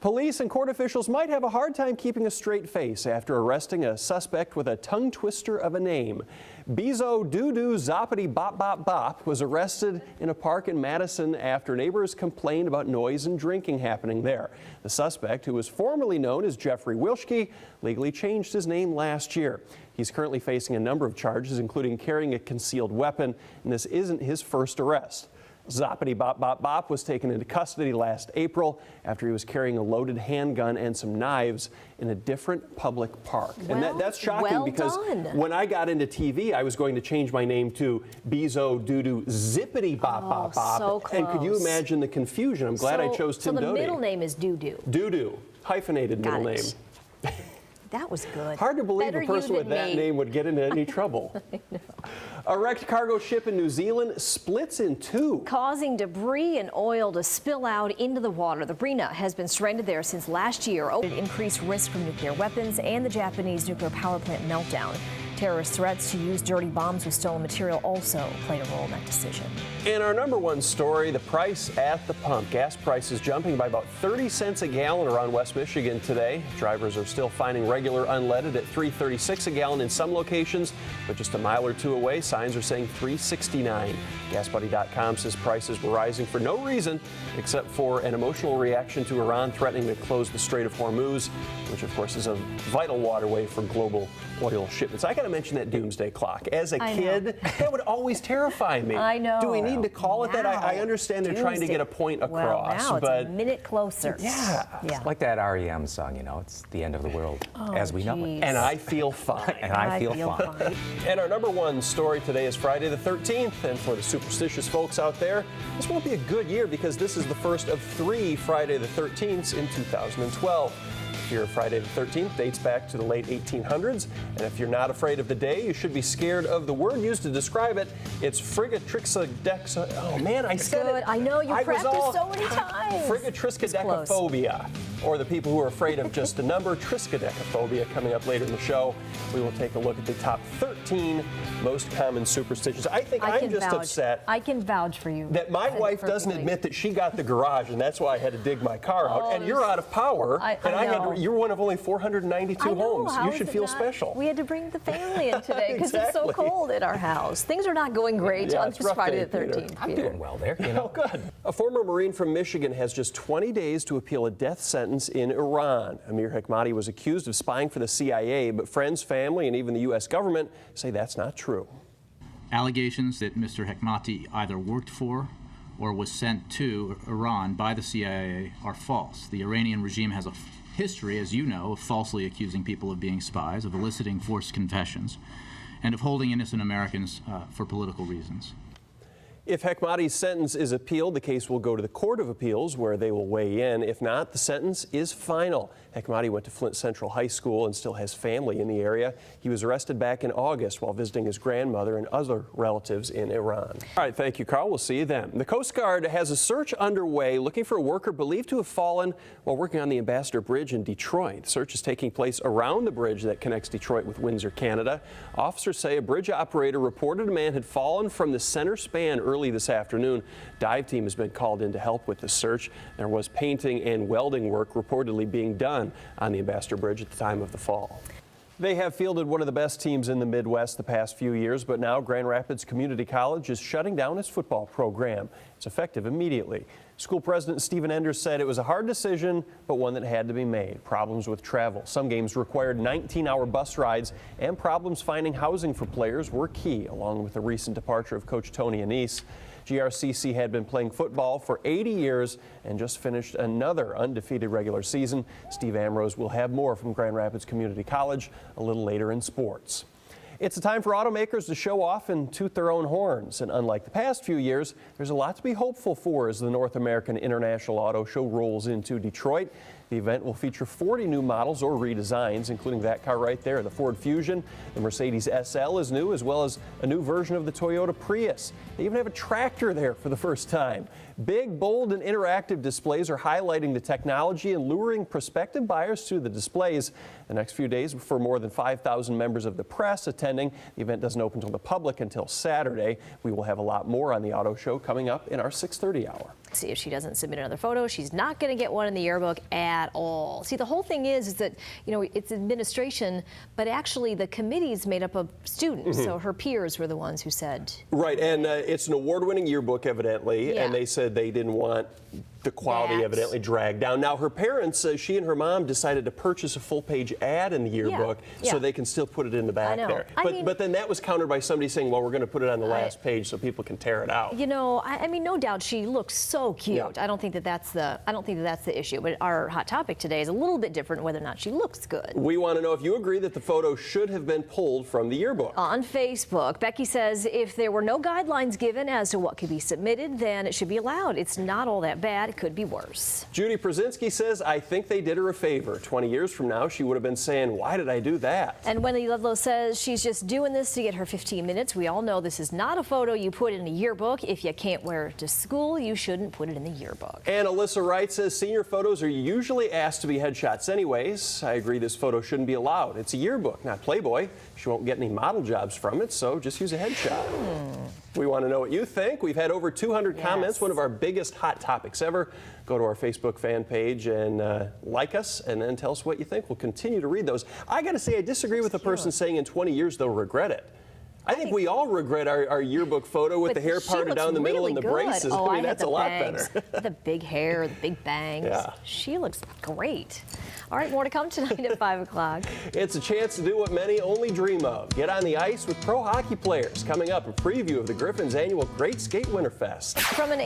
Police and court officials might have a hard time keeping a straight face after arresting a suspect with a tongue twister of a name. Bezo Doo-Doo Zoppity Bop Bop Bop was arrested in a park in Madison after neighbors complained about noise and drinking happening there. The suspect, who was formerly known as Jeffrey Wilschke, legally changed his name last year. He's currently facing a number of charges, including carrying a concealed weapon, and this isn't his first arrest. Zoppity Bop Bop Bop was taken into custody last April after he was carrying a loaded handgun and some knives in a different public park. Well, and that's shocking because when I got into TV, I was going to change my name to Bezo Doo-Doo Zippity Bop Bop Bop. So close. And could you imagine the confusion? I'm glad I chose Tim Doty. So the middle name is Doo-Doo. Doo-Doo, hyphenated middle name. That was good. Hard to believe Better a person with that name would get into any trouble. I know. A wrecked cargo ship in New Zealand splits in two, causing debris and oil to spill out into the water. The Rena has been stranded there since last year. Increased risk from nuclear weapons and the Japanese nuclear power plant meltdown. Terrorist threats to use dirty bombs with stolen material also played a role in that decision. In our #1 story, the price at the pump. Gas prices jumping by about 30 cents a gallon around West Michigan today. Drivers are still finding regular unleaded at $3.36 a gallon in some locations, but just a mile or two away, signs are saying $3.69. GasBuddy.com says prices were rising for no reason except for an emotional reaction to Iran threatening to close the Strait of Hormuz, which of course is a vital waterway for global oil shipments. I got to mention that doomsday clock. As a kid, that would always terrify me. I know. Do we need to call it that? I understand they're trying to get a point across. Well, now but it's a minute closer. Yeah. It's like that REM song, you know, it's the end of the world as we know it. And I feel fine. And I feel fine. And our #1 story today is Friday the 13th. And for the superstitious folks out there, this won't be a good year because this is the first of 3 Friday the 13ths in 2012. Fear of Friday the 13th dates back to the late 1800s, and if you're not afraid of the day, you should be scared of the word used to describe it. It's frigatriskadexa. Oh man, I said it. I know, you practiced so many times. Frigatriskadecaphobia, or the people who are afraid of just the number triskaidekaphobia. Coming up later in the show, we will take a look at the top 13 most common superstitions. I think I'm just upset. I can vouch for you. That my wife doesn't admit that she got the garage, and that's why I had to dig my car out. And you're out of power, you're one of only 492 homes. You should feel special. We had to bring the family in today because it's so cold at our house. Things are not going great on this Friday the 13th. I'm doing well there, you know. Good. A former Marine from Michigan has just 20 days to appeal a death sentence in Iran. Amir Hekmati was accused of spying for the CIA, but friends, family, and even the U.S. government say that's not true. Allegations that Mr. Hekmati either worked for or was sent to Iran by the CIA are false. The Iranian regime has a history, as you know, of falsely accusing people of being spies, of eliciting forced confessions, and of holding innocent Americans for political reasons. If Hekmati's sentence is appealed, the case will go to the Court of Appeals, where they will weigh in. If not, the sentence is final. Hekmati went to Flint Central High School and still has family in the area. He was arrested back in August while visiting his grandmother and other relatives in Iran. All right, thank you, Carl. We'll see you then. The Coast Guard has a search underway looking for a worker believed to have fallen while working on the Ambassador Bridge in Detroit. The search is taking place around the bridge that connects Detroit with Windsor, Canada. Officers say a bridge operator reported a man had fallen from the center span early this afternoon. Dive team has been called in to help with the search. There was painting and welding work reportedly being done on the Ambassador Bridge at the time of the fall. They have fielded one of the best teams in the Midwest the past few years, but now Grand Rapids Community College is shutting down its football program. It's effective immediately. School President Stephen Enders said it was a hard decision, but one that had to be made. Problems with travel. Some games required 19-hour bus rides, and problems finding housing for players were key, along with the recent departure of Coach Tony Annese. GRCC had been playing football for 80 years and just finished another undefeated regular season. Steve Ambrose will have more from Grand Rapids Community College a little later in sports. It's a time for automakers to show off and toot their own horns. And unlike the past few years, there's a lot to be hopeful for as the North American International Auto Show rolls into Detroit. The event will feature 40 new models or redesigns, including that car right there, the Ford Fusion. The Mercedes SL is new, as well as a new version of the Toyota Prius. They even have a tractor there for the first time. Big, bold, and interactive displays are highlighting the technology and luring prospective buyers to the displays. The next few days for more than 5,000 members of the press attending. The event doesn't open to the public until Saturday. We will have a lot more on the auto show coming up in our 6:30 hour. See, if she doesn't submit another photo, she's not going to get one in the yearbook at all. See, the whole thing is that, you know, it's administration, but actually the committee's made up of students, so her peers were the ones who said. Right, and it's an award-winning yearbook, evidently, Yeah. and they said they didn't want the quality evidently dragged down. Now, her parents, she and her mom decided to purchase a full-page ad in the yearbook so they can still put it in the back there. But then that was countered by somebody saying, well, we're going to put it on the last page so people can tear it out. You know, I mean, no doubt she looks so cute. Yeah. I don't think that that's the issue. But our hot topic today is a little bit different, whether or not she looks good. We want to know if you agree that the photo should have been pulled from the yearbook. On Facebook, Becky says if there were no guidelines given as to what could be submitted, then it should be allowed. It's not all that bad. It could be worse. Judy Przinski says, I think they did her a favor. 20 years from now, she would have been saying, why did I do that? And Wendy Ludlow says she's just doing this to get her 15 minutes. We all know this is not a photo you put in a yearbook. If you can't wear it to school, you shouldn't put it in the yearbook. And Alyssa Wright says senior photos are usually asked to be headshots anyways. I agree this photo shouldn't be allowed. It's a yearbook, not Playboy. She won't get any model jobs from it, so just use a headshot. We want to know what you think. We've had over 200 comments, one of our biggest hot topics ever. Go to our Facebook fan page and like us, and then tell us what you think. We'll continue to read those. I got to say, I disagree with the person saying in 20 years they'll regret it. I think we all regret our yearbook photo with the hair parted down the middle and the braces. Oh, I mean, that's a lot bangs, better. the big hair, the big bangs. Yeah. She looks great. All right, more to come tonight at 5 o'clock. It's a chance to do what many only dream of. Get on the ice with pro hockey players. Coming up, a preview of the Griffins' annual Great Skate Winterfest. From an